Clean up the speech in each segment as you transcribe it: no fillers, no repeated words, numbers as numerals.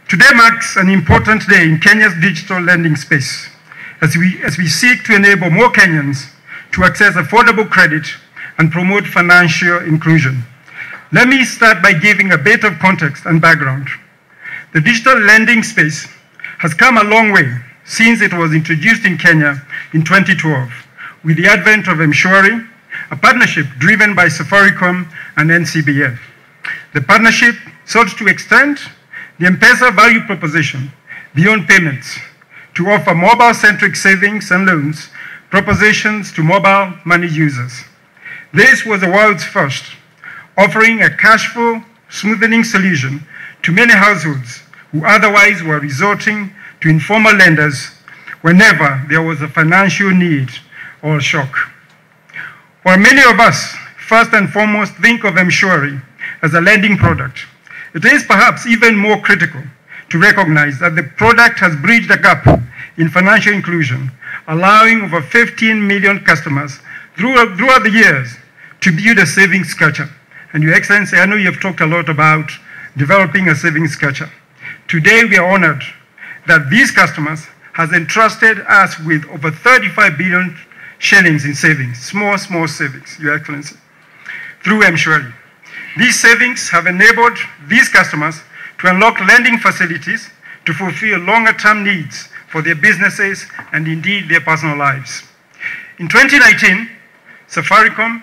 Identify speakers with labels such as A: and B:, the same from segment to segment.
A: Today marks an important day in Kenya's digital lending space as we seek to enable more Kenyans to access affordable credit and promote financial inclusion. Let me start by giving a bit of context and background. The digital lending space has come a long way since it was introduced in Kenya in 2012 with the advent of M-Shwari, a partnership driven by Safaricom and NCBA. The partnership sought to extend the M-Pesa value proposition beyond payments to offer mobile-centric savings and loans propositions to mobile money users. This was the world's first, offering a cash flow smoothing solution to many households who otherwise were resorting to informal lenders whenever there was a financial need or shock. While many of us first and foremost think of M-Shwari as a lending product, it is perhaps even more critical to recognize that the product has bridged a gap in financial inclusion, allowing over 15 million customers throughout the years to build a savings culture. And Your Excellency, I know you have talked a lot about developing a savings culture. Today we are honored that these customers has entrusted us with over 35 billion shillings in savings, small savings, Your Excellency, through M-Shwari. These savings have enabled these customers to unlock lending facilities to fulfill longer-term needs for their businesses and indeed their personal lives. In 2019, Safaricom,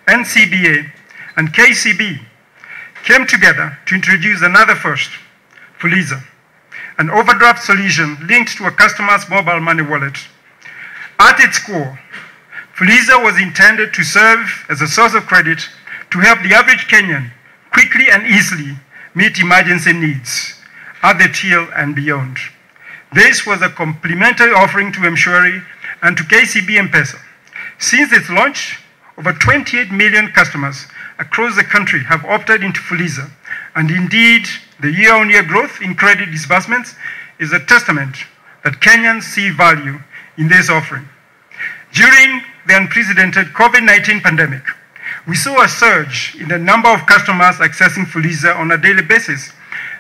A: NCBA, and KCB came together to introduce another first, FULIZA, an overdraft solution linked to a customer's mobile money wallet. At its core, FULIZA was intended to serve as a source of credit to help the average Kenyan quickly and easily meet emergency needs at the till and beyond. This was a complementary offering to M-Shwari and to KCB M-Pesa. Since its launch, over 28 million customers across the country have opted into FULIZA, and indeed, the year-on-year growth in credit disbursements is a testament that Kenyans see value in this offering. During the unprecedented COVID-19 pandemic, we saw a surge in the number of customers accessing FULIZA on a daily basis,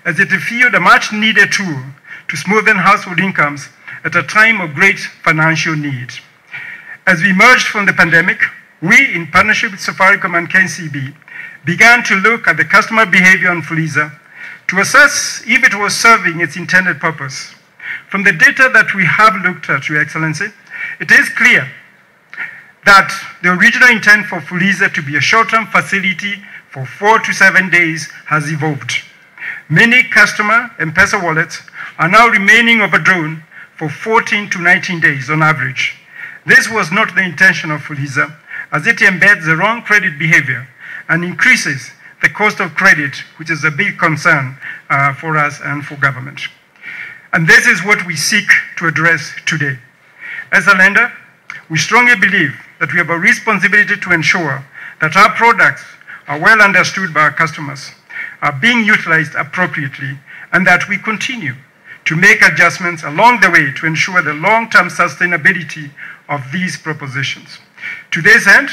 A: as it fueled a much-needed tool to smoothen household incomes at a time of great financial need. As we emerged from the pandemic, we, in partnership with Safaricom and KCB, began to look at the customer behavior on FULIZA to assess if it was serving its intended purpose. From the data that we have looked at, Your Excellency, it is clear that the original intent for FULIZA to be a short-term facility for 4 to 7 days has evolved. Many customer M-Pesa wallets are now remaining overdrawn for 14 to 19 days on average. This was not the intention of FULIZA, as it embeds the wrong credit behavior and increases the cost of credit, which is a big concern for us and for government. And this is what we seek to address today. As a lender, we strongly believe that we have a responsibility to ensure that our products are well understood by our customers, are being utilized appropriately, and that we continue to make adjustments along the way to ensure the long-term sustainability of these propositions. To this end,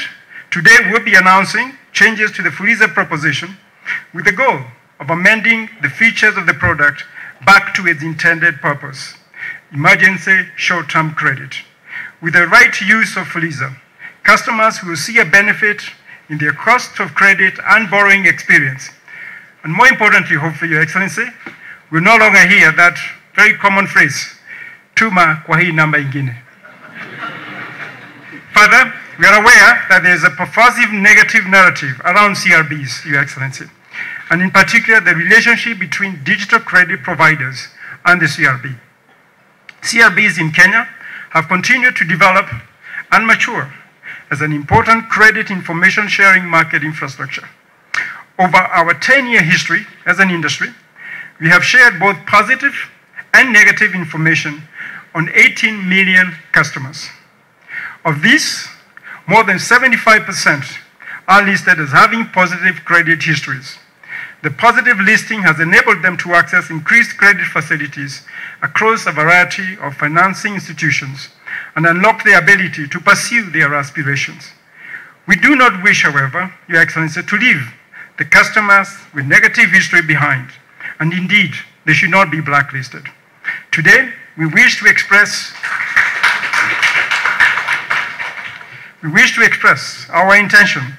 A: today we'll be announcing changes to the FULIZA proposition with the goal of amending the features of the product back to its intended purpose, emergency short-term credit. With the right use of FULIZA, customers will see a benefit in their cost of credit and borrowing experience. And more importantly, hopefully, Your Excellency, we'll no longer hear that very common phrase, tuma kwa hii namba ingine. Further, we are aware that there is a pervasive negative narrative around CRBs, Your Excellency, and in particular the relationship between digital credit providers and the CRB. CRBs in Kenya have continued to develop and mature as an important credit information sharing market infrastructure. Over our 10-year history as an industry, we have shared both positive and negative information on 18 million customers. Of these, more than 75% are listed as having positive credit histories. The positive listing has enabled them to access increased credit facilities across a variety of financing institutions and unlock their ability to pursue their aspirations. We do not wish, however, Your Excellency, to leave the customers with negative history behind. And indeed, They should not be blacklisted. Today, we wish to express our intention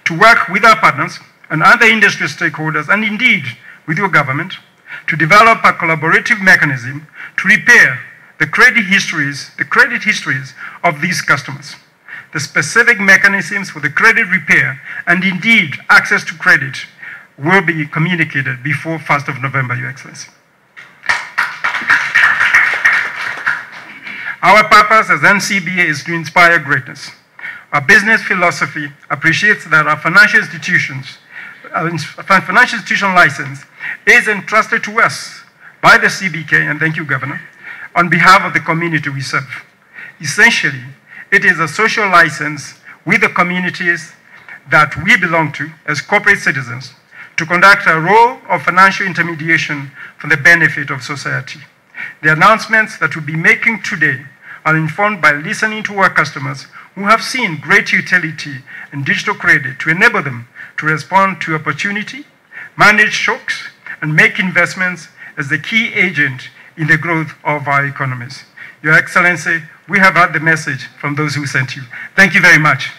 A: to work with our partners and other industry stakeholders, and indeed with your government, to develop a collaborative mechanism to repair the credit histories of these customers. The specific mechanisms for the credit repair and indeed access to credit will be communicated before 1st of November, Your Excellency. Our purpose as NCBA is to inspire greatness. Our business philosophy appreciates that our financial institution license is entrusted to us by the CBK, and thank you, Governor, on behalf of the community we serve. Essentially, it is a social license with the communities that we belong to as corporate citizens to conduct a role of financial intermediation for the benefit of society. The announcements that we'll be making today are informed by listening to our customers who have seen great utility in digital credit to enable them to respond to opportunity, manage shocks, and make investments as the key agent in the growth of our economies. Your Excellency, we have heard the message from those who sent you. Thank you very much.